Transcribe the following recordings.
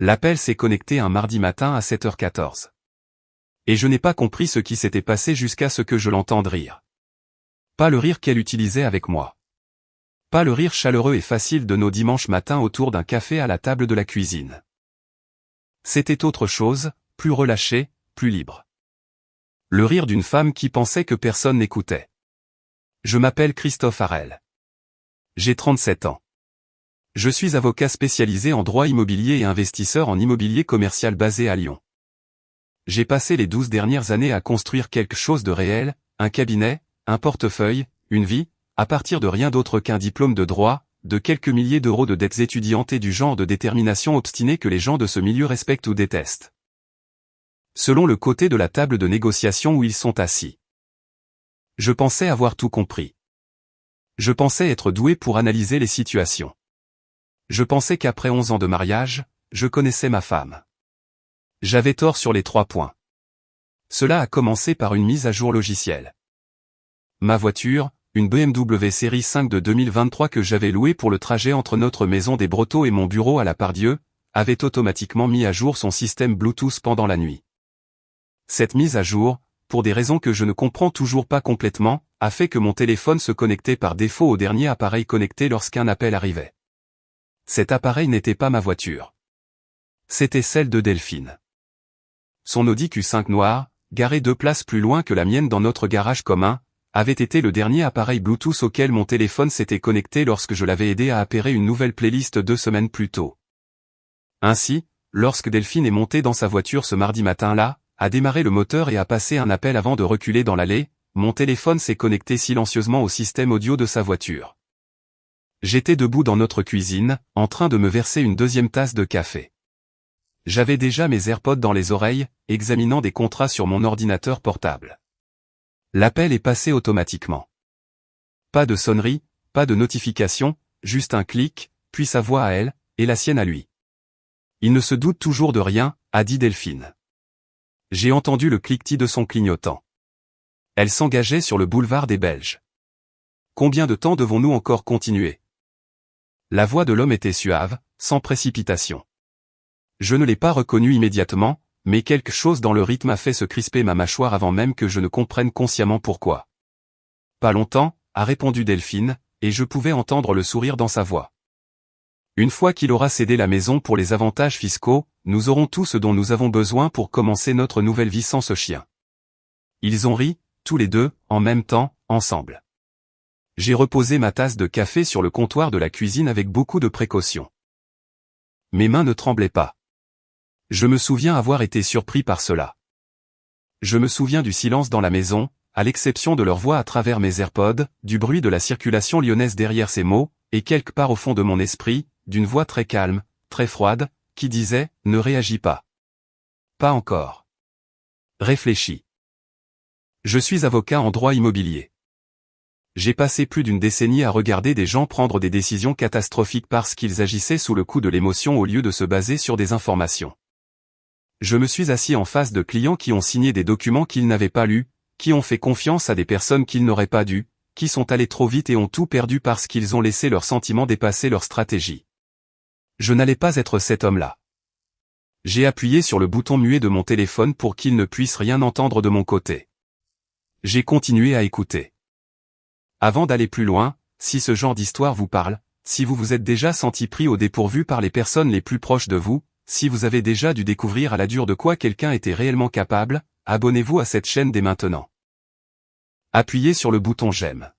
L'appel s'est connecté un mardi matin à 7h14. Et je n'ai pas compris ce qui s'était passé jusqu'à ce que je l'entende rire. Pas le rire qu'elle utilisait avec moi. Pas le rire chaleureux et facile de nos dimanches matins autour d'un café à la table de la cuisine. C'était autre chose, plus relâché, plus libre. Le rire d'une femme qui pensait que personne n'écoutait. Je m'appelle Christophe Harel. J'ai 37 ans. Je suis avocat spécialisé en droit immobilier et investisseur en immobilier commercial basé à Lyon. J'ai passé les 12 dernières années à construire quelque chose de réel, un cabinet, un portefeuille, une vie, à partir de rien d'autre qu'un diplôme de droit, de quelques milliers d'euros de dettes étudiantes et du genre de détermination obstinée que les gens de ce milieu respectent ou détestent. Selon le côté de la table de négociation où ils sont assis. Je pensais avoir tout compris. Je pensais être doué pour analyser les situations. Je pensais qu'après 11 ans de mariage, je connaissais ma femme. J'avais tort sur les 3 points. Cela a commencé par une mise à jour logicielle. Ma voiture, une BMW série 5 de 2023 que j'avais louée pour le trajet entre notre maison des Brotteaux et mon bureau à la Pardieu, avait automatiquement mis à jour son système Bluetooth pendant la nuit. Cette mise à jour, pour des raisons que je ne comprends toujours pas complètement, a fait que mon téléphone se connectait par défaut au dernier appareil connecté lorsqu'un appel arrivait. Cet appareil n'était pas ma voiture. C'était celle de Delphine. Son Audi Q5 noir, garé 2 places plus loin que la mienne dans notre garage commun, avait été le dernier appareil Bluetooth auquel mon téléphone s'était connecté lorsque je l'avais aidé à appairer une nouvelle playlist 2 semaines plus tôt. Ainsi, lorsque Delphine est montée dans sa voiture ce mardi matin-là, a démarré le moteur et a passé un appel avant de reculer dans l'allée, mon téléphone s'est connecté silencieusement au système audio de sa voiture. J'étais debout dans notre cuisine, en train de me verser une 2e tasse de café. J'avais déjà mes AirPods dans les oreilles, examinant des contrats sur mon ordinateur portable. L'appel est passé automatiquement. Pas de sonnerie, pas de notification, juste un clic, puis sa voix à elle, et la sienne à lui. Il ne se doute toujours de rien, a dit Delphine. J'ai entendu le cliquetis de son clignotant. Elle s'engageait sur le boulevard des Belges. Combien de temps devons-nous encore continuer ? La voix de l'homme était suave, sans précipitation. Je ne l'ai pas reconnu immédiatement, mais quelque chose dans le rythme a fait se crisper ma mâchoire avant même que je ne comprenne consciemment pourquoi. Pas longtemps, a répondu Delphine, et je pouvais entendre le sourire dans sa voix. Une fois qu'il aura cédé la maison pour les avantages fiscaux, nous aurons tout ce dont nous avons besoin pour commencer notre nouvelle vie sans ce chien. Ils ont ri, tous les deux, en même temps, ensemble. J'ai reposé ma tasse de café sur le comptoir de la cuisine avec beaucoup de précaution. Mes mains ne tremblaient pas. Je me souviens avoir été surpris par cela. Je me souviens du silence dans la maison, à l'exception de leur voix à travers mes AirPods, du bruit de la circulation lyonnaise derrière ces mots, et quelque part au fond de mon esprit, d'une voix très calme, très froide, qui disait « Ne réagis pas. Pas encore. Réfléchis. » Je suis avocat en droit immobilier. J'ai passé plus d'une décennie à regarder des gens prendre des décisions catastrophiques parce qu'ils agissaient sous le coup de l'émotion au lieu de se baser sur des informations. Je me suis assis en face de clients qui ont signé des documents qu'ils n'avaient pas lus, qui ont fait confiance à des personnes qu'ils n'auraient pas dû, qui sont allés trop vite et ont tout perdu parce qu'ils ont laissé leurs sentiments dépasser leur stratégie. Je n'allais pas être cet homme-là. J'ai appuyé sur le bouton muet de mon téléphone pour qu'il ne puisse rien entendre de mon côté. J'ai continué à écouter. Avant d'aller plus loin, si ce genre d'histoire vous parle, si vous vous êtes déjà senti pris au dépourvu par les personnes les plus proches de vous, si vous avez déjà dû découvrir à la dure de quoi quelqu'un était réellement capable, abonnez-vous à cette chaîne dès maintenant. Appuyez sur le bouton j'aime.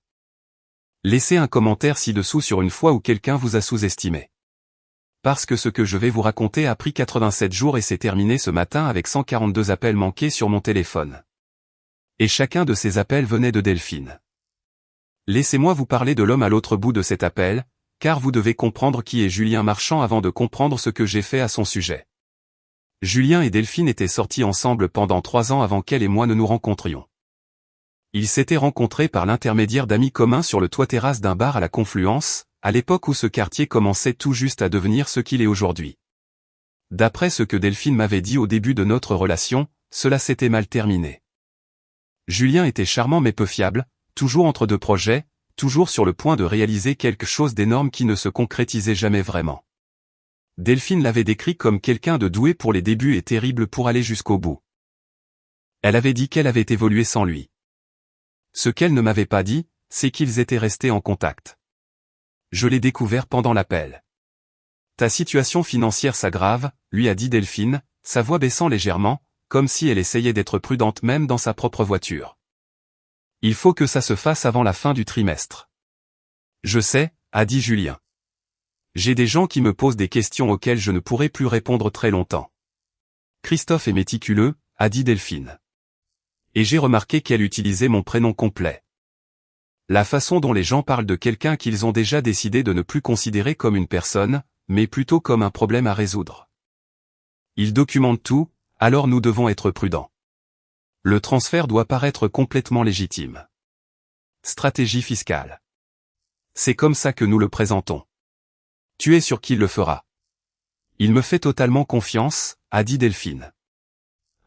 Laissez un commentaire ci-dessous sur une fois où quelqu'un vous a sous-estimé. Parce que ce que je vais vous raconter a pris 87 jours et s'est terminé ce matin avec 142 appels manqués sur mon téléphone. Et chacun de ces appels venait de Delphine. Laissez-moi vous parler de l'homme à l'autre bout de cet appel, car vous devez comprendre qui est Julien Marchand avant de comprendre ce que j'ai fait à son sujet. Julien et Delphine étaient sortis ensemble pendant 3 ans avant qu'elle et moi ne nous rencontrions. Ils s'étaient rencontrés par l'intermédiaire d'amis communs sur le toit-terrasse d'un bar à la Confluence, à l'époque où ce quartier commençait tout juste à devenir ce qu'il est aujourd'hui. D'après ce que Delphine m'avait dit au début de notre relation, cela s'était mal terminé. Julien était charmant mais peu fiable, toujours entre 2 projets, toujours sur le point de réaliser quelque chose d'énorme qui ne se concrétisait jamais vraiment. Delphine l'avait décrit comme quelqu'un de doué pour les débuts et terrible pour aller jusqu'au bout. Elle avait dit qu'elle avait évolué sans lui. Ce qu'elle ne m'avait pas dit, c'est qu'ils étaient restés en contact. Je l'ai découvert pendant l'appel. Ta situation financière s'aggrave, lui a dit Delphine, sa voix baissant légèrement, comme si elle essayait d'être prudente même dans sa propre voiture. Il faut que ça se fasse avant la fin du trimestre. Je sais, a dit Julien. J'ai des gens qui me posent des questions auxquelles je ne pourrai plus répondre très longtemps. Christophe est méticuleux, a dit Delphine. Et j'ai remarqué qu'elle utilisait mon prénom complet. La façon dont les gens parlent de quelqu'un qu'ils ont déjà décidé de ne plus considérer comme une personne, mais plutôt comme un problème à résoudre. Ils documentent tout, alors nous devons être prudents. Le transfert doit paraître complètement légitime. Stratégie fiscale. C'est comme ça que nous le présentons. Tu es sûr qu'il le fera. Il me fait totalement confiance, a dit Delphine.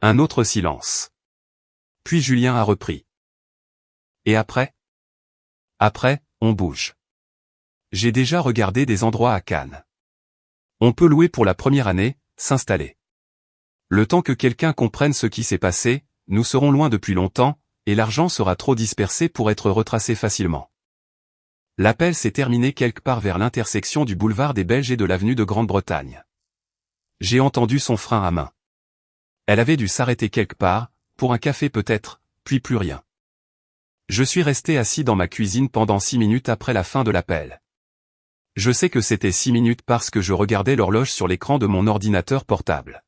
Un autre silence. Puis Julien a repris. Et après ? Après, on bouge. J'ai déjà regardé des endroits à Cannes. On peut louer pour la première année, s'installer. Le temps que quelqu'un comprenne ce qui s'est passé, nous serons loin depuis longtemps, et l'argent sera trop dispersé pour être retracé facilement. L'appel s'est terminé quelque part vers l'intersection du boulevard des Belges et de l'avenue de Grande-Bretagne. J'ai entendu son frein à main. Elle avait dû s'arrêter quelque part, pour un café peut-être, puis plus rien. Je suis resté assis dans ma cuisine pendant 6 minutes après la fin de l'appel. Je sais que c'était 6 minutes parce que je regardais l'horloge sur l'écran de mon ordinateur portable.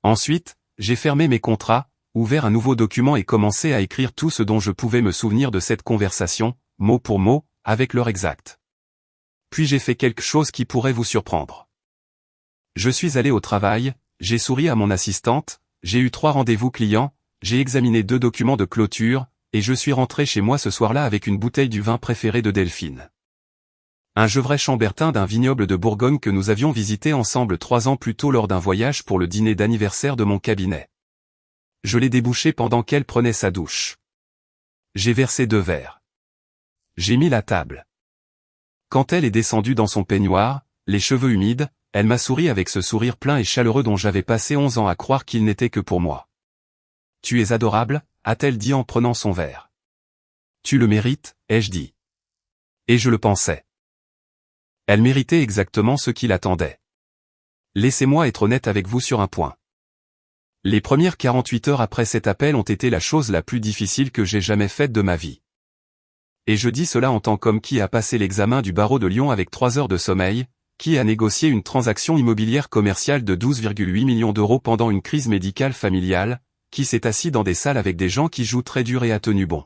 Ensuite, j'ai fermé mes contrats, ouvert un nouveau document et commencé à écrire tout ce dont je pouvais me souvenir de cette conversation, mot pour mot, avec l'heure exacte. Puis j'ai fait quelque chose qui pourrait vous surprendre. Je suis allé au travail, j'ai souri à mon assistante, j'ai eu 3 rendez-vous clients, j'ai examiné 2 documents de clôture, et je suis rentré chez moi ce soir-là avec une bouteille du vin préféré de Delphine. Un Gevrey Chambertin d'un vignoble de Bourgogne que nous avions visité ensemble 3 ans plus tôt lors d'un voyage pour le dîner d'anniversaire de mon cabinet. Je l'ai débouché pendant qu'elle prenait sa douche. J'ai versé 2 verres. J'ai mis la table. Quand elle est descendue dans son peignoir, les cheveux humides, elle m'a souri avec ce sourire plein et chaleureux dont j'avais passé 11 ans à croire qu'il n'était que pour moi. « Tu es adorable », a-t-elle dit en prenant son verre. « Tu le mérites », ai-je dit. Et je le pensais. Elle méritait exactement ce qu'il attendait. Laissez-moi être honnête avec vous sur un point. Les premières 48 heures après cet appel ont été la chose la plus difficile que j'ai jamais faite de ma vie. Et je dis cela en tant qu'homme qui a passé l'examen du barreau de Lyon avec 3 heures de sommeil, qui a négocié une transaction immobilière commerciale de 12,8 millions d'euros pendant une crise médicale familiale, qui s'est assis dans des salles avec des gens qui jouent très dur et a tenu bon.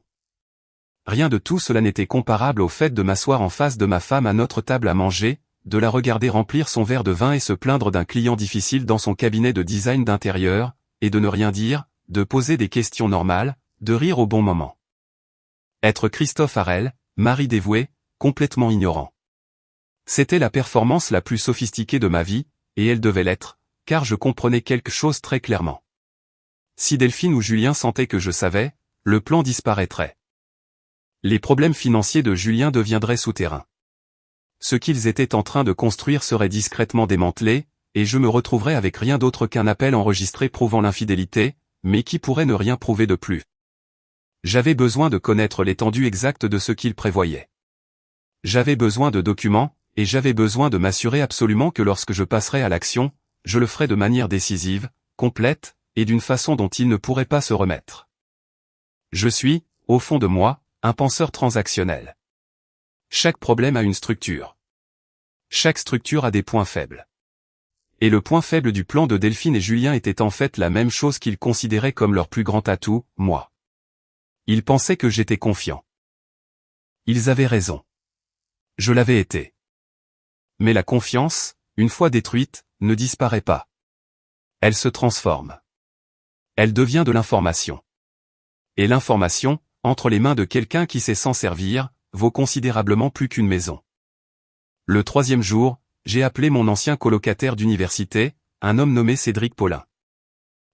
Rien de tout cela n'était comparable au fait de m'asseoir en face de ma femme à notre table à manger, de la regarder remplir son verre de vin et se plaindre d'un client difficile dans son cabinet de design d'intérieur, et de ne rien dire, de poser des questions normales, de rire au bon moment. Être Christophe Harel, mari dévoué, complètement ignorant. C'était la performance la plus sophistiquée de ma vie, et elle devait l'être, car je comprenais quelque chose très clairement. Si Delphine ou Julien sentaient que je savais, le plan disparaîtrait. Les problèmes financiers de Julien deviendraient souterrains. Ce qu'ils étaient en train de construire serait discrètement démantelé, et je me retrouverais avec rien d'autre qu'un appel enregistré prouvant l'infidélité, mais qui pourrait ne rien prouver de plus. J'avais besoin de connaître l'étendue exacte de ce qu'il prévoyait. J'avais besoin de documents, et j'avais besoin de m'assurer absolument que lorsque je passerais à l'action, je le ferais de manière décisive, complète, et d'une façon dont il ne pourrait pas se remettre. Je suis, au fond de moi, un penseur transactionnel. Chaque problème a une structure. Chaque structure a des points faibles. Et le point faible du plan de Delphine et Julien était en fait la même chose qu'ils considéraient comme leur plus grand atout, moi. Ils pensaient que j'étais confiant. Ils avaient raison. Je l'avais été. Mais la confiance, une fois détruite, ne disparaît pas. Elle se transforme. Elle devient de l'information. Et l'information, entre les mains de quelqu'un qui sait s'en servir, vaut considérablement plus qu'une maison. Le 3e jour, j'ai appelé mon ancien colocataire d'université, un homme nommé Cédric Paulin.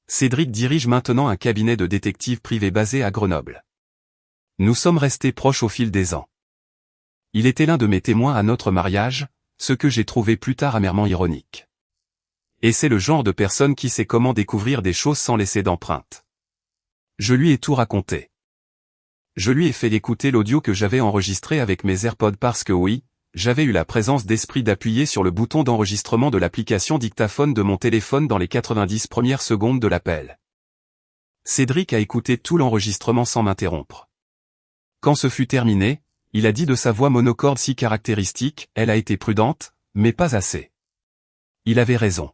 Cédric dirige maintenant un cabinet de détective privé basé à Grenoble. Nous sommes restés proches au fil des ans. Il était l'un de mes témoins à notre mariage, ce que j'ai trouvé plus tard amèrement ironique. Et c'est le genre de personne qui sait comment découvrir des choses sans laisser d'empreinte. Je lui ai tout raconté. Je lui ai fait écouter l'audio que j'avais enregistré avec mes AirPods parce que oui, j'avais eu la présence d'esprit d'appuyer sur le bouton d'enregistrement de l'application dictaphone de mon téléphone dans les 90 premières secondes de l'appel. Cédric a écouté tout l'enregistrement sans m'interrompre. Quand ce fut terminé, il a dit de sa voix monocorde si caractéristique, elle a été prudente, mais pas assez. Il avait raison.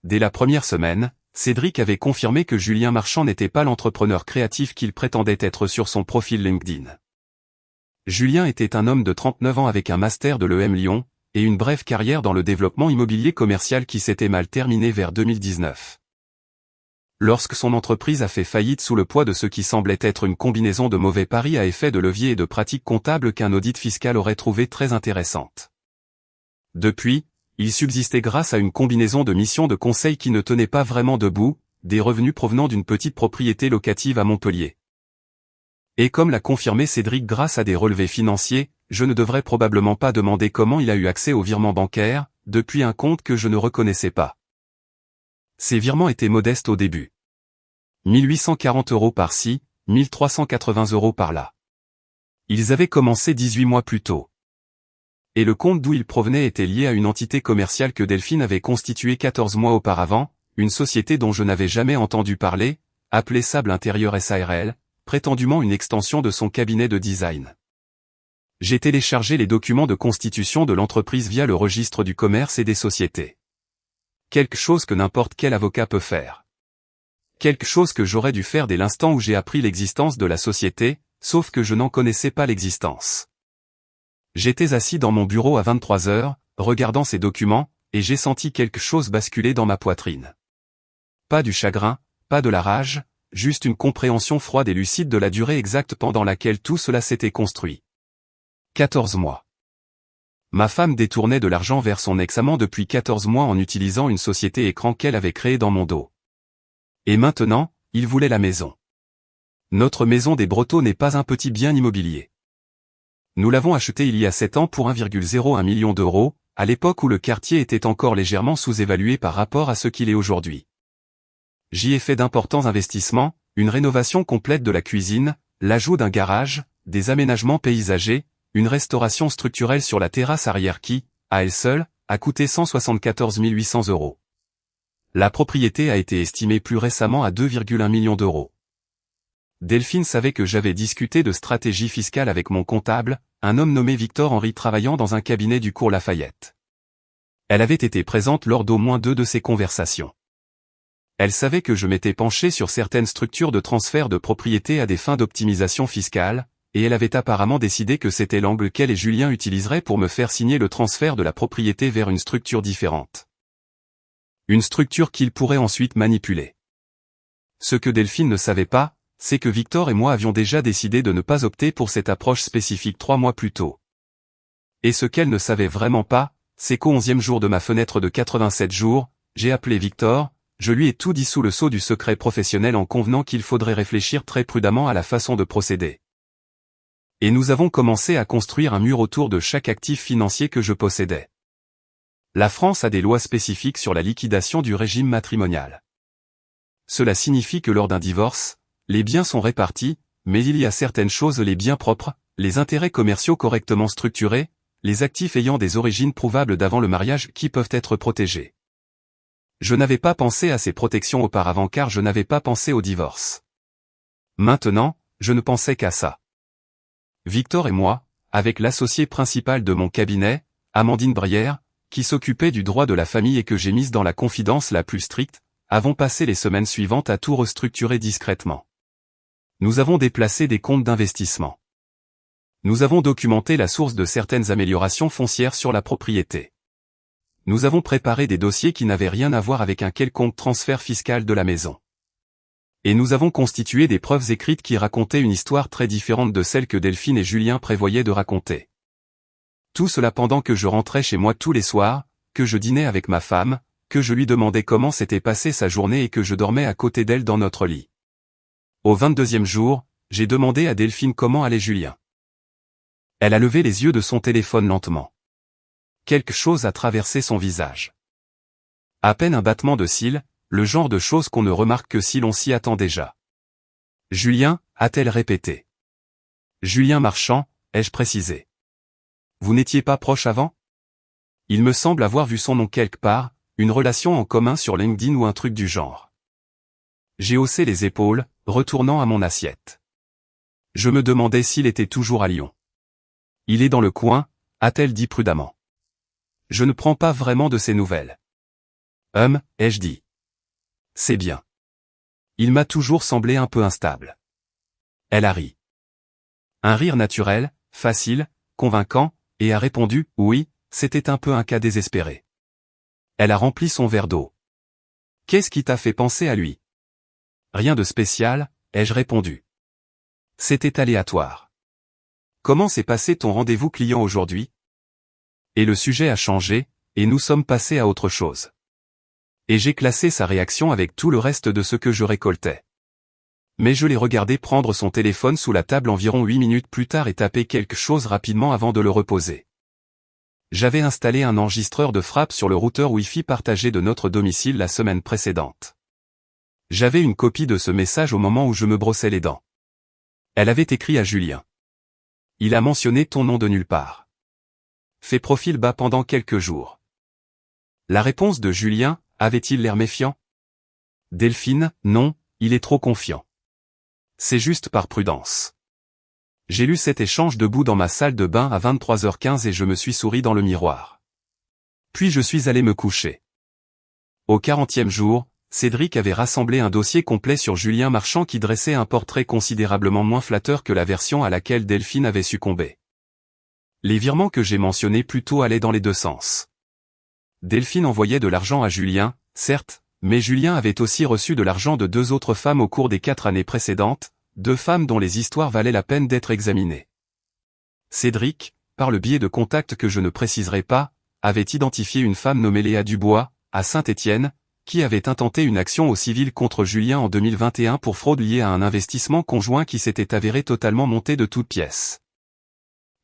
Dès la première semaine, Cédric avait confirmé que Julien Marchand n'était pas l'entrepreneur créatif qu'il prétendait être sur son profil LinkedIn. Julien était un homme de 39 ans avec un master de l'EM Lyon, et une brève carrière dans le développement immobilier commercial qui s'était mal terminée vers 2019. Lorsque son entreprise a fait faillite sous le poids de ce qui semblait être une combinaison de mauvais paris à effet de levier et de pratiques comptables qu'un audit fiscal aurait trouvé très intéressante. Depuis, il subsistait grâce à une combinaison de missions de conseil qui ne tenaient pas vraiment debout, des revenus provenant d'une petite propriété locative à Montpellier. Et comme l'a confirmé Cédric grâce à des relevés financiers, je ne devrais probablement pas demander comment il a eu accès aux virements bancaires, depuis un compte que je ne reconnaissais pas. Ces virements étaient modestes au début. 1840 € par-ci, 1380 € par-là. Ils avaient commencé 18 mois plus tôt. Et le compte d'où il provenait était lié à une entité commerciale que Delphine avait constituée 14 mois auparavant, une société dont je n'avais jamais entendu parler, appelée Sable Intérieur SARL, prétendument une extension de son cabinet de design. J'ai téléchargé les documents de constitution de l'entreprise via le registre du commerce et des sociétés. Quelque chose que n'importe quel avocat peut faire. Quelque chose que j'aurais dû faire dès l'instant où j'ai appris l'existence de la société, sauf que je n'en connaissais pas l'existence. J'étais assis dans mon bureau à 23 heures, regardant ces documents, et j'ai senti quelque chose basculer dans ma poitrine. Pas du chagrin, pas de la rage, juste une compréhension froide et lucide de la durée exacte pendant laquelle tout cela s'était construit. 14 mois. Ma femme détournait de l'argent vers son ex-amant depuis 14 mois en utilisant une société écran qu'elle avait créée dans mon dos. Et maintenant, il voulait la maison. Notre maison des Brotteaux n'est pas un petit bien immobilier. Nous l'avons acheté il y a 7 ans pour 1,01 million d'euros, à l'époque où le quartier était encore légèrement sous-évalué par rapport à ce qu'il est aujourd'hui. J'y ai fait d'importants investissements, une rénovation complète de la cuisine, l'ajout d'un garage, des aménagements paysagers, une restauration structurelle sur la terrasse arrière qui, à elle seule, a coûté 174 800 €. La propriété a été estimée plus récemment à 2,1 millions d'euros. Delphine savait que j'avais discuté de stratégie fiscale avec mon comptable, un homme nommé Victor Henry travaillant dans un cabinet du cours Lafayette. Elle avait été présente lors d'au moins 2 de ces conversations. Elle savait que je m'étais penché sur certaines structures de transfert de propriété à des fins d'optimisation fiscale, et elle avait apparemment décidé que c'était l'angle qu'elle et Julien utiliseraient pour me faire signer le transfert de la propriété vers une structure différente. Une structure qu'ils pourraient ensuite manipuler. Ce que Delphine ne savait pas, c'est que Victor et moi avions déjà décidé de ne pas opter pour cette approche spécifique 3 mois plus tôt. Et ce qu'elle ne savait vraiment pas, c'est qu'au 11e jour de ma fenêtre de 87 jours, j'ai appelé Victor, je lui ai tout dit sous le sceau du secret professionnel en convenant qu'il faudrait réfléchir très prudemment à la façon de procéder. Et nous avons commencé à construire un mur autour de chaque actif financier que je possédais. La France a des lois spécifiques sur la liquidation du régime matrimonial. Cela signifie que lors d'un divorce, les biens sont répartis, mais il y a certaines choses, les biens propres, les intérêts commerciaux correctement structurés, les actifs ayant des origines prouvables d'avant le mariage qui peuvent être protégés. Je n'avais pas pensé à ces protections auparavant car je n'avais pas pensé au divorce. Maintenant, je ne pensais qu'à ça. Victor et moi, avec l'associé principal de mon cabinet, Amandine Brière, qui s'occupait du droit de la famille et que j'ai mise dans la confidence la plus stricte, avons passé les semaines suivantes à tout restructurer discrètement. Nous avons déplacé des comptes d'investissement. Nous avons documenté la source de certaines améliorations foncières sur la propriété. Nous avons préparé des dossiers qui n'avaient rien à voir avec un quelconque transfert fiscal de la maison. Et nous avons constitué des preuves écrites qui racontaient une histoire très différente de celle que Delphine et Julien prévoyaient de raconter. Tout cela pendant que je rentrais chez moi tous les soirs, que je dînais avec ma femme, que je lui demandais comment s'était passée sa journée et que je dormais à côté d'elle dans notre lit. Au 22e jour, j'ai demandé à Delphine comment allait Julien. Elle a levé les yeux de son téléphone lentement. quelque chose a traversé son visage. À peine un battement de cils, le genre de choses qu'on ne remarque que si l'on s'y attend déjà. Julien, a-t-elle répété. Julien Marchand, ai-je précisé. Vous n'étiez pas proche avant? Il me semble avoir vu son nom quelque part, une relation en commun sur LinkedIn ou un truc du genre. J'ai haussé les épaules, retournant à mon assiette. Je me demandais s'il était toujours à Lyon. Il est dans le coin, a-t-elle dit prudemment. Je ne prends pas vraiment de ses nouvelles. Ai-je dit. C'est bien. Il m'a toujours semblé un peu instable. Elle a ri. Un rire naturel, facile, convaincant, et a répondu, oui, c'était un peu un cas désespéré. Elle a rempli son verre d'eau. Qu'est-ce qui t'a fait penser à lui? Rien de spécial, ai-je répondu. C'était aléatoire. Comment s'est passé ton rendez-vous client aujourd'hui? Et le sujet a changé, et nous sommes passés à autre chose. Et j'ai classé sa réaction avec tout le reste de ce que je récoltais. Mais je l'ai regardé prendre son téléphone sous la table environ 8 minutes plus tard et taper quelque chose rapidement avant de le reposer. J'avais installé un enregistreur de frappe sur le routeur Wi-Fi partagé de notre domicile la semaine précédente. J'avais une copie de ce message au moment où je me brossais les dents. Elle avait écrit à Julien. Il a mentionné ton nom de nulle part. Fait profil bas pendant quelques jours. La réponse de Julien, avait-il l'air méfiant? Delphine, non, il est trop confiant. C'est juste par prudence. J'ai lu cet échange debout dans ma salle de bain à 23h15 et je me suis souri dans le miroir. Puis je suis allé me coucher. Au 40e jour, Cédric avait rassemblé un dossier complet sur Julien Marchand qui dressait un portrait considérablement moins flatteur que la version à laquelle Delphine avait succombé. Les virements que j'ai mentionnés plus tôt allaient dans les deux sens. Delphine envoyait de l'argent à Julien, certes, mais Julien avait aussi reçu de l'argent de 2 autres femmes au cours des 4 années précédentes, 2 femmes dont les histoires valaient la peine d'être examinées. Cédric, par le biais de contacts que je ne préciserai pas, avait identifié une femme nommée Léa Dubois, à Saint-Étienne, qui avait intenté une action au civil contre Julien en 2021 pour fraude liée à un investissement conjoint qui s'était avéré totalement monté de toutes pièces.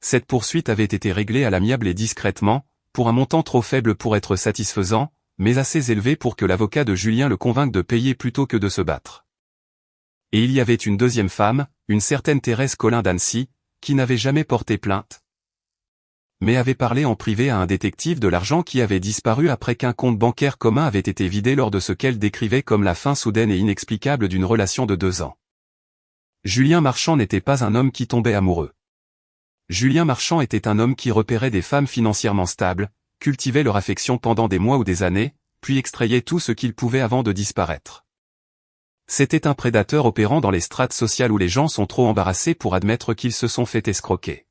Cette poursuite avait été réglée à l'amiable et discrètement, pour un montant trop faible pour être satisfaisant, mais assez élevé pour que l'avocat de Julien le convainque de payer plutôt que de se battre. Et il y avait une deuxième femme, une certaine Thérèse Collin d'Annecy, qui n'avait jamais porté plainte, mais avait parlé en privé à un détective de l'argent qui avait disparu après qu'un compte bancaire commun avait été vidé lors de ce qu'elle décrivait comme la fin soudaine et inexplicable d'une relation de 2 ans. Julien Marchand n'était pas un homme qui tombait amoureux. Julien Marchand était un homme qui repérait des femmes financièrement stables, cultivait leur affection pendant des mois ou des années, puis extrayait tout ce qu'il pouvait avant de disparaître. C'était un prédateur opérant dans les strates sociales où les gens sont trop embarrassés pour admettre qu'ils se sont fait escroquer.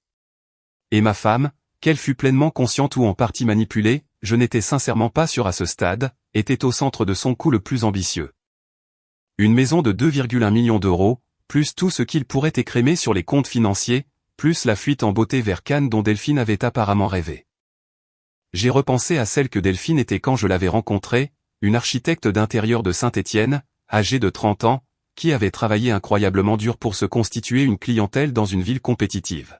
Et ma femme, qu'elle fût pleinement consciente ou en partie manipulée, je n'étais sincèrement pas sûr à ce stade, était au centre de son coup le plus ambitieux. Une maison de 2,1 millions d'euros, plus tout ce qu'il pourrait écrémer sur les comptes financiers, plus la fuite en beauté vers Cannes dont Delphine avait apparemment rêvé. J'ai repensé à celle que Delphine était quand je l'avais rencontrée, une architecte d'intérieur de Saint-Étienne, âgée de 30 ans, qui avait travaillé incroyablement dur pour se constituer une clientèle dans une ville compétitive.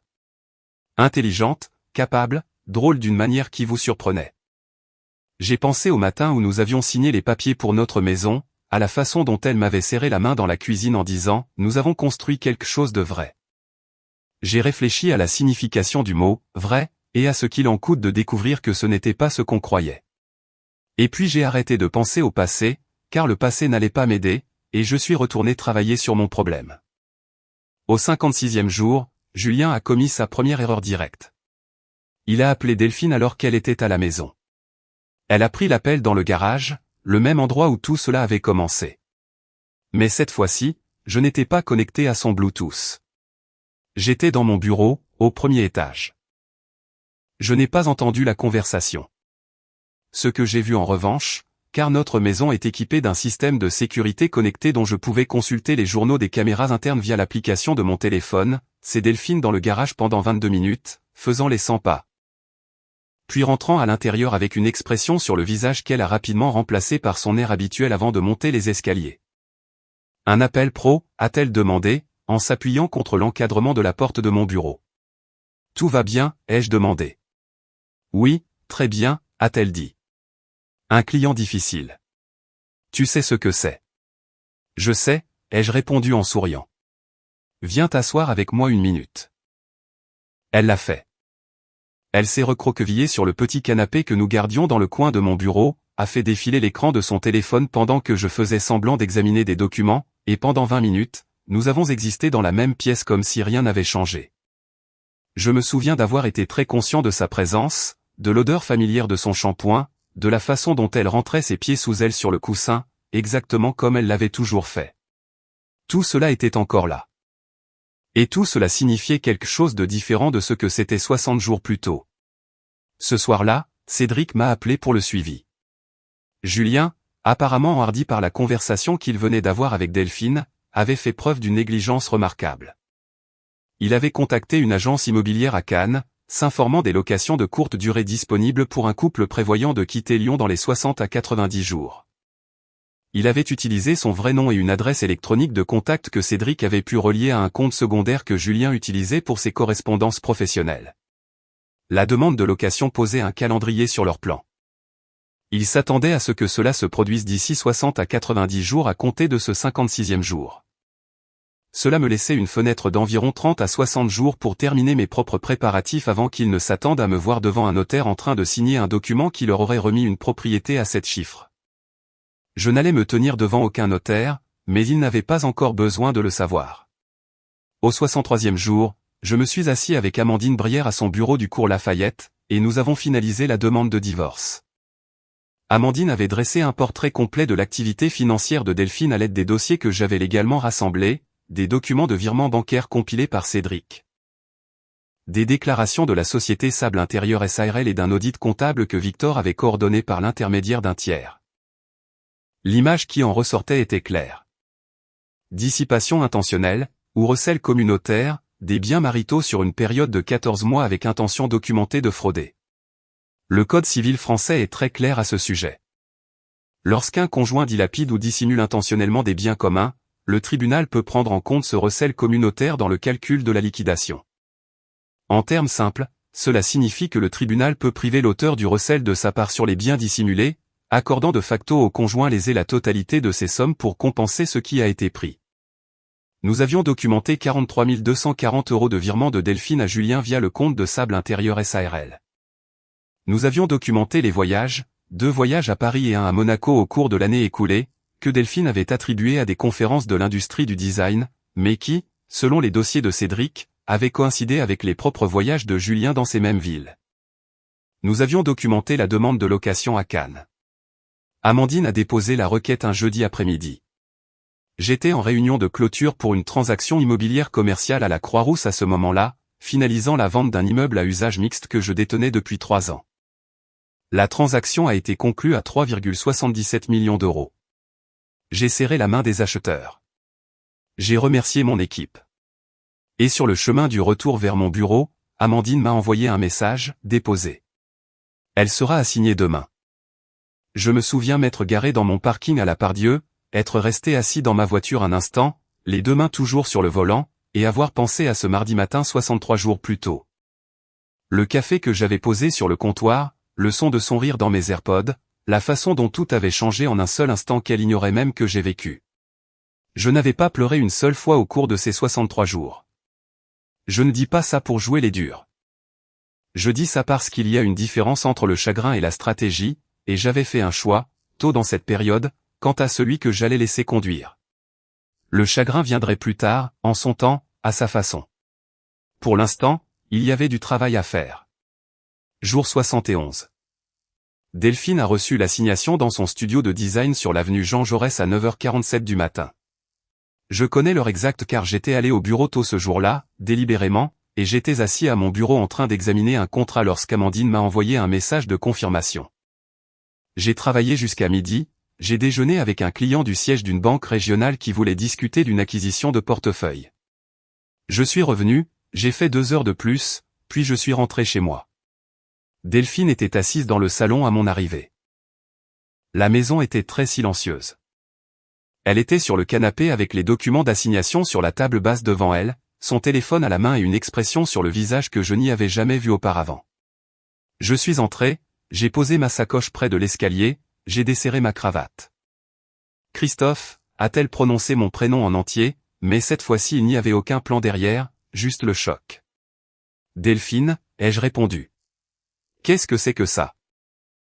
Intelligente, capable, drôle d'une manière qui vous surprenait. J'ai pensé au matin où nous avions signé les papiers pour notre maison, à la façon dont elle m'avait serré la main dans la cuisine en disant « Nous avons construit quelque chose de vrai ». J'ai réfléchi à la signification du mot « vrai » et à ce qu'il en coûte de découvrir que ce n'était pas ce qu'on croyait. Et puis j'ai arrêté de penser au passé, car le passé n'allait pas m'aider, et je suis retourné travailler sur mon problème. Au 56e jour, Julien a commis sa première erreur directe. Il a appelé Delphine alors qu'elle était à la maison. Elle a pris l'appel dans le garage, le même endroit où tout cela avait commencé. Mais cette fois-ci, je n'étais pas connecté à son Bluetooth. J'étais dans mon bureau, au 1er étage. Je n'ai pas entendu la conversation. Ce que j'ai vu en revanche, car notre maison est équipée d'un système de sécurité connecté dont je pouvais consulter les journaux des caméras internes via l'application de mon téléphone, c'est Delphine dans le garage pendant 22 minutes, faisant les 100 pas. Puis rentrant à l'intérieur avec une expression sur le visage qu'elle a rapidement remplacée par son air habituel avant de monter les escaliers. Un appel pro, a-t-elle demandé, en s'appuyant contre l'encadrement de la porte de mon bureau. Tout va bien, ai-je demandé. Oui, Très bien, a-t-elle dit. Un client difficile. Tu sais ce que c'est. Je sais, ai-je répondu en souriant. Viens t'asseoir avec moi une minute. Elle l'a fait. Elle s'est recroquevillée sur le petit canapé que nous gardions dans le coin de mon bureau, a fait défiler l'écran de son téléphone pendant que je faisais semblant d'examiner des documents, et pendant 20 minutes, nous avons existé dans la même pièce comme si rien n'avait changé. Je me souviens d'avoir été très conscient de sa présence, de l'odeur familière de son shampoing, de la façon dont elle rentrait ses pieds sous elle sur le coussin, exactement comme elle l'avait toujours fait. Tout cela était encore là. Et tout cela signifiait quelque chose de différent de ce que c'était 60 jours plus tôt. Ce soir-là, Cédric m'a appelé pour le suivi. Julien, apparemment enhardi par la conversation qu'il venait d'avoir avec Delphine, avait fait preuve d'une négligence remarquable. Il avait contacté une agence immobilière à Cannes, s'informant des locations de courte durée disponibles pour un couple prévoyant de quitter Lyon dans les 60 à 90 jours. Il avait utilisé son vrai nom et une adresse électronique de contact que Cédric avait pu relier à un compte secondaire que Julien utilisait pour ses correspondances professionnelles. La demande de location posait un calendrier sur leur plan. Il s'attendait à ce que cela se produise d'ici 60 à 90 jours à compter de ce 56e jour. Cela me laissait une fenêtre d'environ 30 à 60 jours pour terminer mes propres préparatifs avant qu'ils ne s'attendent à me voir devant un notaire en train de signer un document qui leur aurait remis une propriété à 7 chiffres. Je n'allais me tenir devant aucun notaire, mais ils n'avaient pas encore besoin de le savoir. Au 63e jour, je me suis assis avec Amandine Brière à son bureau du cours Lafayette, et nous avons finalisé la demande de divorce. Amandine avait dressé un portrait complet de l'activité financière de Delphine à l'aide des dossiers que j'avais légalement rassemblés, des documents de virement bancaire compilés par Cédric, des déclarations de la société Sable Intérieur SARL et d'un audit comptable que Victor avait coordonné par l'intermédiaire d'un tiers. L'image qui en ressortait était claire. Dissipation intentionnelle, ou recel communautaire, des biens maritaux sur une période de 14 mois avec intention documentée de frauder. Le Code civil français est très clair à ce sujet. Lorsqu'un conjoint dilapide ou dissimule intentionnellement des biens communs, le tribunal peut prendre en compte ce recel communautaire dans le calcul de la liquidation. En termes simples, cela signifie que le tribunal peut priver l'auteur du recel de sa part sur les biens dissimulés, accordant de facto au conjoint lésé la totalité de ces sommes pour compenser ce qui a été pris. Nous avions documenté 43 240 € de virement de Delphine à Julien via le compte de Sable Intérieur SARL. Nous avions documenté les voyages, 2 voyages à Paris et 1 à Monaco au cours de l'année écoulée, que Delphine avait attribués à des conférences de l'industrie du design, mais qui, selon les dossiers de Cédric, avaient coïncidé avec les propres voyages de Julien dans ces mêmes villes. Nous avions documenté la demande de location à Cannes. Amandine a déposé la requête un jeudi après-midi. J'étais en réunion de clôture pour une transaction immobilière commerciale à la Croix-Rousse à ce moment-là, finalisant la vente d'un immeuble à usage mixte que je détenais depuis 3 ans. La transaction a été conclue à 3,77 millions d'euros. J'ai serré la main des acheteurs. J'ai remercié mon équipe. Et sur le chemin du retour vers mon bureau, Amandine m'a envoyé un message, déposé. Elle sera assignée demain. Je me souviens m'être garé dans mon parking à la Pardieu, être resté assis dans ma voiture un instant, les 2 mains toujours sur le volant, et avoir pensé à ce mardi matin 63 jours plus tôt. Le café que j'avais posé sur le comptoir, le son de son rire dans mes AirPods, la façon dont tout avait changé en un seul instant qu'elle ignorait même que j'ai vécu. Je n'avais pas pleuré une seule fois au cours de ces 63 jours. Je ne dis pas ça pour jouer les durs. Je dis ça parce qu'il y a une différence entre le chagrin et la stratégie, et j'avais fait un choix, tôt dans cette période, quant à celui que j'allais laisser conduire. Le chagrin viendrait plus tard, en son temps, à sa façon. Pour l'instant, il y avait du travail à faire. Jour 71. Delphine a reçu l'assignation dans son studio de design sur l'avenue Jean Jaurès à 9h47 du matin. Je connais l'heure exacte car j'étais allé au bureau tôt ce jour-là, délibérément, et j'étais assis à mon bureau en train d'examiner un contrat lorsqu'Amandine m'a envoyé un message de confirmation. J'ai travaillé jusqu'à midi, j'ai déjeuné avec un client du siège d'une banque régionale qui voulait discuter d'une acquisition de portefeuille. Je suis revenu, j'ai fait 2 heures de plus, puis je suis rentré chez moi. Delphine était assise dans le salon à mon arrivée. La maison était très silencieuse. Elle était sur le canapé avec les documents d'assignation sur la table basse devant elle, son téléphone à la main et une expression sur le visage que je n'y avais jamais vue auparavant. Je suis entré, j'ai posé ma sacoche près de l'escalier, j'ai desserré ma cravate. Christophe, a-t-elle prononcé mon prénom en entier, mais cette fois-ci il n'y avait aucun plan derrière, juste le choc. Delphine, ai-je répondu. Qu'est-ce que c'est que ça?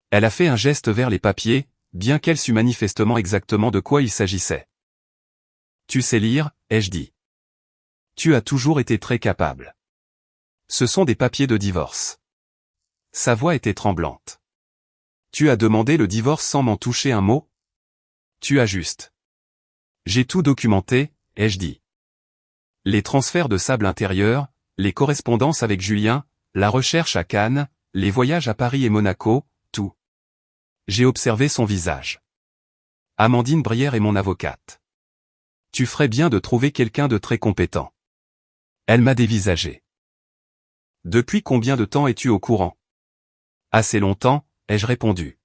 Elle a fait un geste vers les papiers, bien qu'elle sût manifestement exactement de quoi il s'agissait. Tu sais lire, ai-je dit. Tu as toujours été très capable. Ce sont des papiers de divorce. Sa voix était tremblante. Tu as demandé le divorce sans m'en toucher un mot? Tu as juste. J'ai tout documenté, ai-je dit. Les transferts de sable intérieur, les correspondances avec Julien, la recherche à Cannes, les voyages à Paris et Monaco, tout. J'ai observé son visage. Amandine Brière est mon avocate. Tu ferais bien de trouver quelqu'un de très compétent. Elle m'a dévisagé. Depuis combien de temps es-tu au courant? Assez longtemps, ai-je répondu.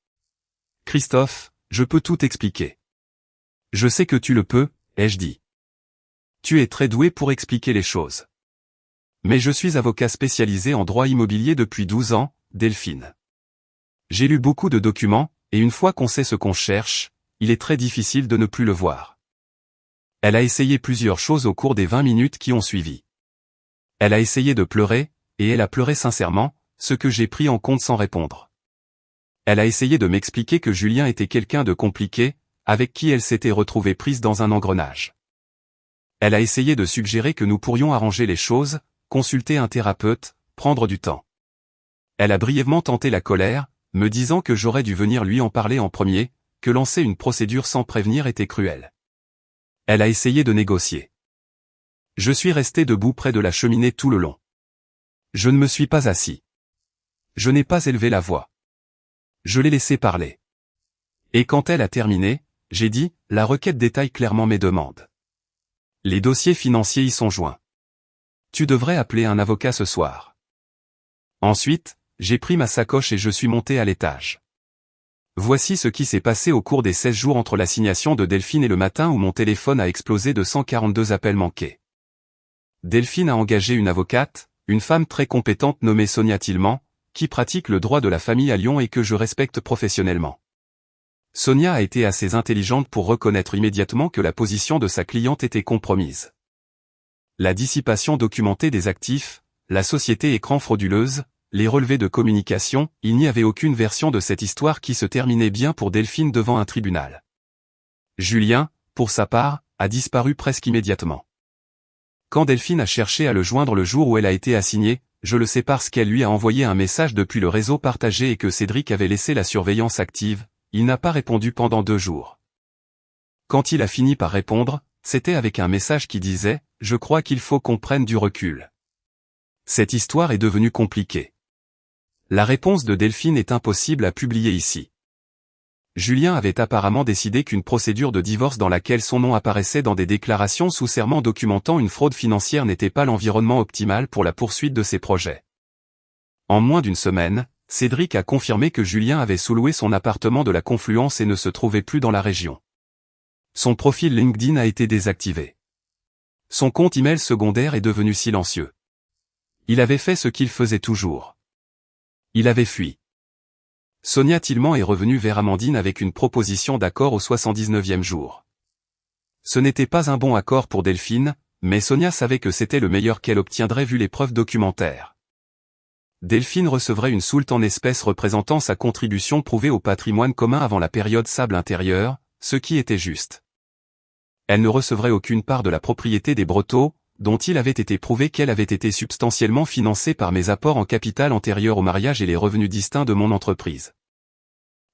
Christophe, je peux tout expliquer. Je sais que tu le peux, ai-je dit. Tu es très doué pour expliquer les choses. Mais je suis avocat spécialisé en droit immobilier depuis 12 ans, Delphine. J'ai lu beaucoup de documents, et une fois qu'on sait ce qu'on cherche, il est très difficile de ne plus le voir. Elle a essayé plusieurs choses au cours des 20 minutes qui ont suivi. Elle a essayé de pleurer, et elle a pleuré sincèrement, ce que j'ai pris en compte sans répondre. Elle a essayé de m'expliquer que Julien était quelqu'un de compliqué, avec qui elle s'était retrouvée prise dans un engrenage. Elle a essayé de suggérer que nous pourrions arranger les choses, consulter un thérapeute, prendre du temps. Elle a brièvement tenté la colère, me disant que j'aurais dû venir lui en parler en premier, que lancer une procédure sans prévenir était cruel. Elle a essayé de négocier. Je suis resté debout près de la cheminée tout le long. Je ne me suis pas assis. Je n'ai pas élevé la voix. Je l'ai laissé parler. Et quand elle a terminé, j'ai dit, la requête détaille clairement mes demandes. Les dossiers financiers y sont joints. Tu devrais appeler un avocat ce soir. Ensuite, j'ai pris ma sacoche et je suis monté à l'étage. Voici ce qui s'est passé au cours des 16 jours entre l'assignation de Delphine et le matin où mon téléphone a explosé de 142 appels manqués. Delphine a engagé une avocate, une femme très compétente nommée Sonia Tillman, qui pratique le droit de la famille à Lyon et que je respecte professionnellement. Sonia a été assez intelligente pour reconnaître immédiatement que la position de sa cliente était compromise. La dissipation documentée des actifs, la société écran frauduleuse, les relevés de communication, il n'y avait aucune version de cette histoire qui se terminait bien pour Delphine devant un tribunal. Julien, pour sa part, a disparu presque immédiatement. Quand Delphine a cherché à le joindre le jour où elle a été assignée, je le sais parce qu'elle lui a envoyé un message depuis le réseau partagé et que Cédric avait laissé la surveillance active, il n'a pas répondu pendant 2 jours. Quand il a fini par répondre, c'était avec un message qui disait « Je crois qu'il faut qu'on prenne du recul ». Cette histoire est devenue compliquée. La réponse de Delphine est impossible à publier ici. Julien avait apparemment décidé qu'une procédure de divorce dans laquelle son nom apparaissait dans des déclarations sous serment documentant une fraude financière n'était pas l'environnement optimal pour la poursuite de ses projets. En moins d'une semaine, Cédric a confirmé que Julien avait sous-loué son appartement de la Confluence et ne se trouvait plus dans la région. Son profil LinkedIn a été désactivé. Son compte email secondaire est devenu silencieux. Il avait fait ce qu'il faisait toujours. Il avait fui. Sonia Tillman est revenue vers Amandine avec une proposition d'accord au 79e jour. Ce n'était pas un bon accord pour Delphine, mais Sonia savait que c'était le meilleur qu'elle obtiendrait vu les preuves documentaires. Delphine recevrait une soulte en espèces représentant sa contribution prouvée au patrimoine commun avant la période sable intérieur, ce qui était juste. Elle ne recevrait aucune part de la propriété des Breteaux, dont il avait été prouvé qu'elle avait été substantiellement financée par mes apports en capital antérieurs au mariage et les revenus distincts de mon entreprise.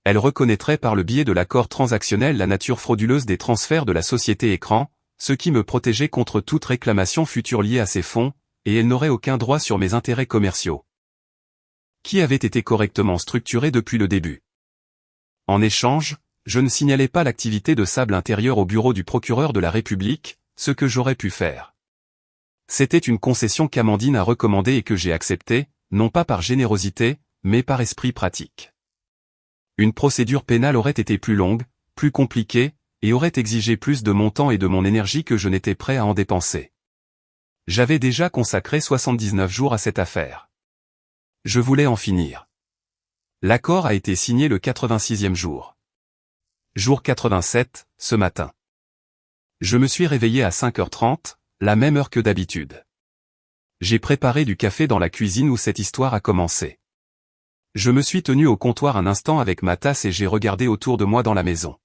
Elle reconnaîtrait par le biais de l'accord transactionnel la nature frauduleuse des transferts de la société écran, ce qui me protégeait contre toute réclamation future liée à ces fonds, et elle n'aurait aucun droit sur mes intérêts commerciaux, qui avaient été correctement structurés depuis le début. En échange, je ne signalais pas l'activité de sable intérieur au bureau du procureur de la République, ce que j'aurais pu faire. C'était une concession qu'Amandine a recommandée et que j'ai acceptée, non pas par générosité, mais par esprit pratique. Une procédure pénale aurait été plus longue, plus compliquée, et aurait exigé plus de mon temps et de mon énergie que je n'étais prêt à en dépenser. J'avais déjà consacré 79 jours à cette affaire. Je voulais en finir. L'accord a été signé le 86e jour. Jour 87, ce matin. Je me suis réveillé à 5h30, la même heure que d'habitude. J'ai préparé du café dans la cuisine où cette histoire a commencé. Je me suis tenu au comptoir un instant avec ma tasse et j'ai regardé autour de moi dans la maison.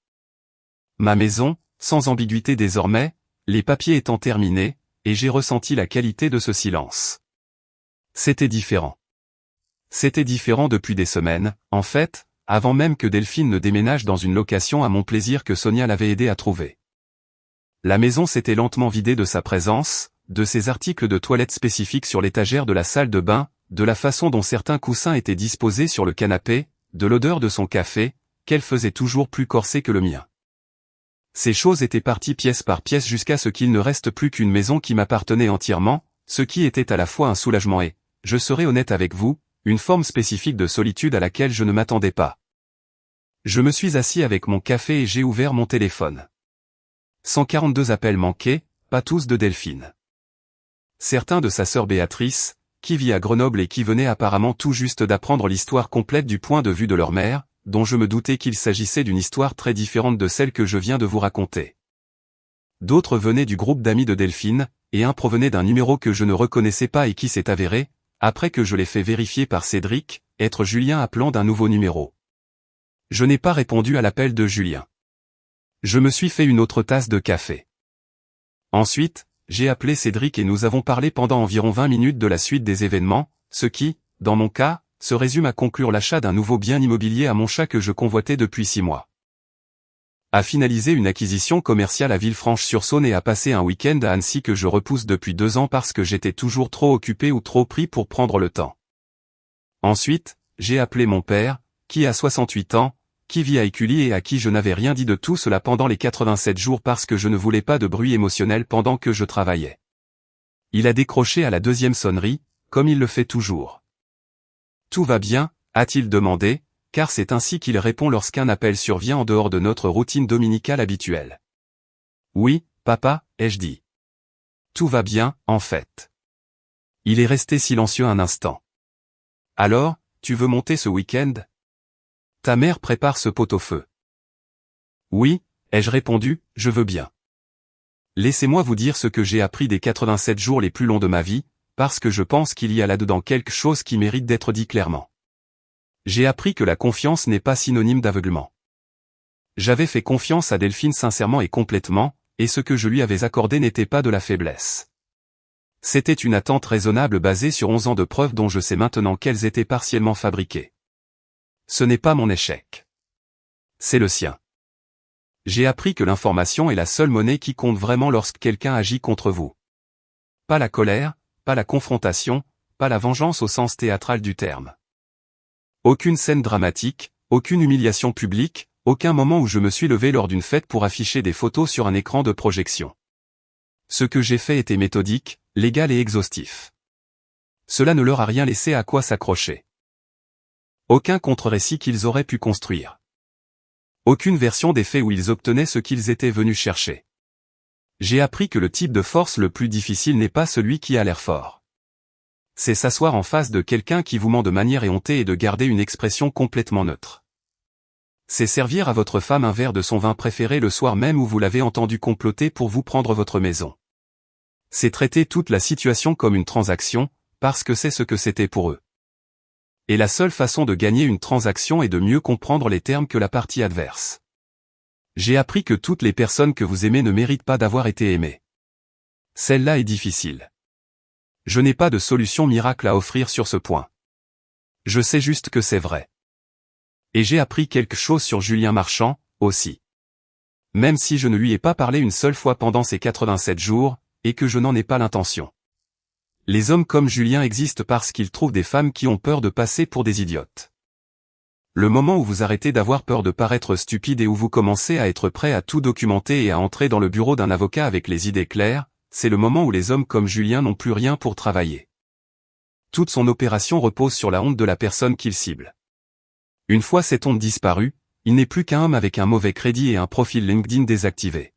Ma maison, sans ambiguïté désormais, les papiers étant terminés, et j'ai ressenti la qualité de ce silence. C'était différent. C'était différent depuis des semaines, en fait, avant même que Delphine ne déménage dans une location à mon plaisir que Sonia l'avait aidé à trouver. La maison s'était lentement vidée de sa présence, de ses articles de toilette spécifiques sur l'étagère de la salle de bain, de la façon dont certains coussins étaient disposés sur le canapé, de l'odeur de son café, qu'elle faisait toujours plus corsé que le mien. Ces choses étaient parties pièce par pièce jusqu'à ce qu'il ne reste plus qu'une maison qui m'appartenait entièrement, ce qui était à la fois un soulagement et, je serai honnête avec vous, une forme spécifique de solitude à laquelle je ne m'attendais pas. Je me suis assis avec mon café et j'ai ouvert mon téléphone. 142 appels manqués, pas tous de Delphine. Certains de sa sœur Béatrice, qui vit à Grenoble et qui venait apparemment tout juste d'apprendre l'histoire complète du point de vue de leur mère, dont je me doutais qu'il s'agissait d'une histoire très différente de celle que je viens de vous raconter. D'autres venaient du groupe d'amis de Delphine, et un provenait d'un numéro que je ne reconnaissais pas et qui s'est avéré, après que je l'ai fait vérifier par Cédric, être Julien appelant d'un nouveau numéro. Je n'ai pas répondu à l'appel de Julien. Je me suis fait une autre tasse de café. Ensuite, j'ai appelé Cédric et nous avons parlé pendant environ 20 minutes de la suite des événements, ce qui, dans mon cas, se résume à conclure l'achat d'un nouveau bien immobilier à mon chat que je convoitais depuis 6 mois. À finaliser une acquisition commerciale à Villefranche-sur-Saône et à passer un week-end à Annecy que je repousse depuis 2 ans parce que j'étais toujours trop occupé ou trop pris pour prendre le temps. Ensuite, j'ai appelé mon père, qui a 68 ans, qui vit à Écully et à qui je n'avais rien dit de tout cela pendant les 87 jours parce que je ne voulais pas de bruit émotionnel pendant que je travaillais. Il a décroché à la 2e sonnerie, comme il le fait toujours. « Tout va bien ?» a-t-il demandé, car c'est ainsi qu'il répond lorsqu'un appel survient en dehors de notre routine dominicale habituelle. « Oui, papa » ai-je dit. « Tout va bien, en fait. » Il est resté silencieux un instant. « Alors, tu veux monter ce week-end ? Ta mère prépare ce pot-au-feu. »« Oui » ai-je répondu, « je veux bien. » Laissez-moi vous dire ce que j'ai appris des 87 jours les plus longs de ma vie, parce que je pense qu'il y a là-dedans quelque chose qui mérite d'être dit clairement. J'ai appris que la confiance n'est pas synonyme d'aveuglement. J'avais fait confiance à Delphine sincèrement et complètement, et ce que je lui avais accordé n'était pas de la faiblesse. C'était une attente raisonnable basée sur 11 ans de preuves dont je sais maintenant qu'elles étaient partiellement fabriquées. Ce n'est pas mon échec. C'est le sien. J'ai appris que l'information est la seule monnaie qui compte vraiment lorsque quelqu'un agit contre vous. Pas la colère, pas la confrontation, pas la vengeance au sens théâtral du terme. Aucune scène dramatique, aucune humiliation publique, aucun moment où je me suis levé lors d'une fête pour afficher des photos sur un écran de projection. Ce que j'ai fait était méthodique, légal et exhaustif. Cela ne leur a rien laissé à quoi s'accrocher. Aucun contre-récit qu'ils auraient pu construire. Aucune version des faits où ils obtenaient ce qu'ils étaient venus chercher. J'ai appris que le type de force le plus difficile n'est pas celui qui a l'air fort. C'est s'asseoir en face de quelqu'un qui vous ment de manière éhontée et de garder une expression complètement neutre. C'est servir à votre femme un verre de son vin préféré le soir même où vous l'avez entendu comploter pour vous prendre votre maison. C'est traiter toute la situation comme une transaction, parce que c'est ce que c'était pour eux. Et la seule façon de gagner une transaction est de mieux comprendre les termes que la partie adverse. J'ai appris que toutes les personnes que vous aimez ne méritent pas d'avoir été aimées. Celle-là est difficile. Je n'ai pas de solution miracle à offrir sur ce point. Je sais juste que c'est vrai. Et j'ai appris quelque chose sur Julien Marchand, aussi. Même si je ne lui ai pas parlé une seule fois pendant ces 87 jours, et que je n'en ai pas l'intention. Les hommes comme Julien existent parce qu'ils trouvent des femmes qui ont peur de passer pour des idiotes. Le moment où vous arrêtez d'avoir peur de paraître stupide et où vous commencez à être prêt à tout documenter et à entrer dans le bureau d'un avocat avec les idées claires, c'est le moment où les hommes comme Julien n'ont plus rien pour travailler. Toute son opération repose sur la honte de la personne qu'il cible. Une fois cette honte disparue, il n'est plus qu'un homme avec un mauvais crédit et un profil LinkedIn désactivé.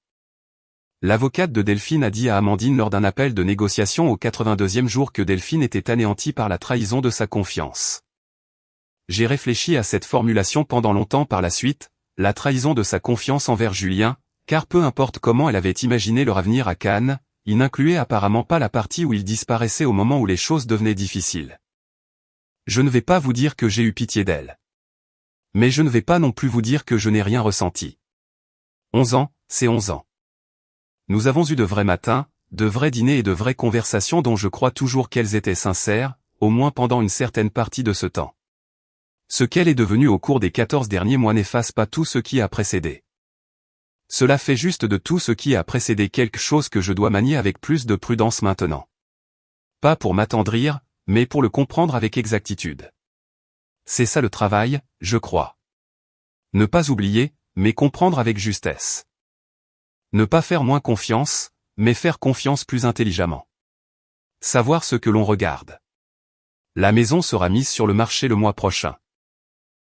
L'avocate de Delphine a dit à Amandine lors d'un appel de négociation au 82e jour que Delphine était anéantie par la trahison de sa confiance. J'ai réfléchi à cette formulation pendant longtemps par la suite, la trahison de sa confiance envers Julien, car peu importe comment elle avait imaginé leur avenir à Cannes, il n'incluait apparemment pas la partie où il disparaissait au moment où les choses devenaient difficiles. Je ne vais pas vous dire que j'ai eu pitié d'elle. Mais je ne vais pas non plus vous dire que je n'ai rien ressenti. 11 ans, c'est 11 ans. Nous avons eu de vrais matins, de vrais dîners et de vraies conversations dont je crois toujours qu'elles étaient sincères, au moins pendant une certaine partie de ce temps. Ce qu'elle est devenue au cours des 14 derniers mois n'efface pas tout ce qui a précédé. Cela fait juste de tout ce qui a précédé quelque chose que je dois manier avec plus de prudence maintenant. Pas pour m'attendrir, mais pour le comprendre avec exactitude. C'est ça le travail, je crois. Ne pas oublier, mais comprendre avec justesse. Ne pas faire moins confiance, mais faire confiance plus intelligemment. Savoir ce que l'on regarde. La maison sera mise sur le marché le mois prochain.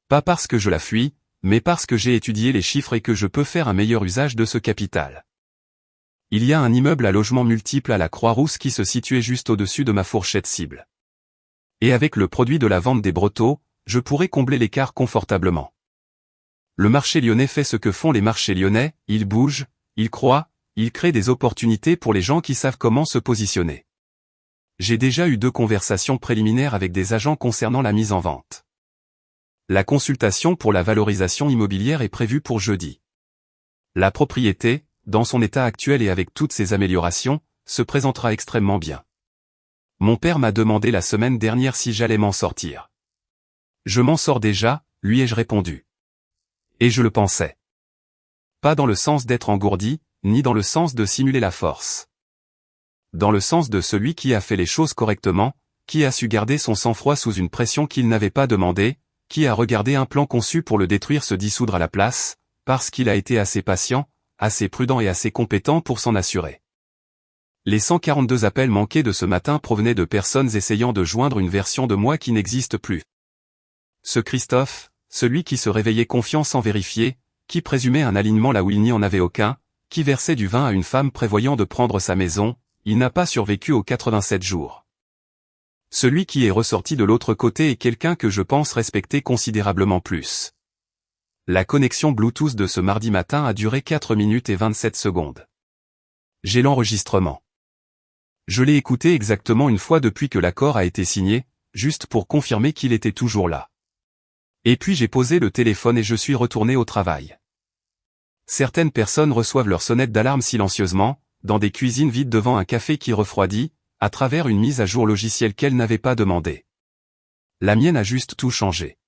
Pas parce que je la fuis, mais parce que j'ai étudié les chiffres et que je peux faire un meilleur usage de ce capital. Il y a un immeuble à logement multiple à la Croix-Rousse qui se situait juste au-dessus de ma fourchette cible. Et avec le produit de la vente des Brotteaux, je pourrais combler l'écart confortablement. Le marché lyonnais fait ce que font les marchés lyonnais, il bouge, il croît, il crée des opportunités pour les gens qui savent comment se positionner. J'ai déjà eu 2 conversations préliminaires avec des agents concernant la mise en vente. La consultation pour la valorisation immobilière est prévue pour jeudi. La propriété, dans son état actuel et avec toutes ses améliorations, se présentera extrêmement bien. Mon père m'a demandé la semaine dernière si j'allais m'en sortir. Je m'en sors déjà, lui ai-je répondu. Et je le pensais. Pas dans le sens d'être engourdi, ni dans le sens de simuler la force. Dans le sens de celui qui a fait les choses correctement, qui a su garder son sang-froid sous une pression qu'il n'avait pas demandée, qui a regardé un plan conçu pour le détruire se dissoudre à la place, parce qu'il a été assez patient, assez prudent et assez compétent pour s'en assurer. Les 142 appels manqués de ce matin provenaient de personnes essayant de joindre une version de moi qui n'existe plus. Ce Christophe, celui qui se réveillait confiant sans vérifier, qui présumait un alignement là où il n'y en avait aucun, qui versait du vin à une femme prévoyant de prendre sa maison, il n'a pas survécu aux 87 jours. Celui qui est ressorti de l'autre côté est quelqu'un que je pense respecter considérablement plus. La connexion Bluetooth de ce mardi matin a duré 4 minutes et 27 secondes. J'ai l'enregistrement. Je l'ai écouté exactement une fois depuis que l'accord a été signé, juste pour confirmer qu'il était toujours là. Et puis j'ai posé le téléphone et je suis retourné au travail. Certaines personnes reçoivent leur sonnette d'alarme silencieusement, dans des cuisines vides devant un café qui refroidit, à travers une mise à jour logicielle qu'elles n'avaient pas demandée. La mienne a juste tout changé.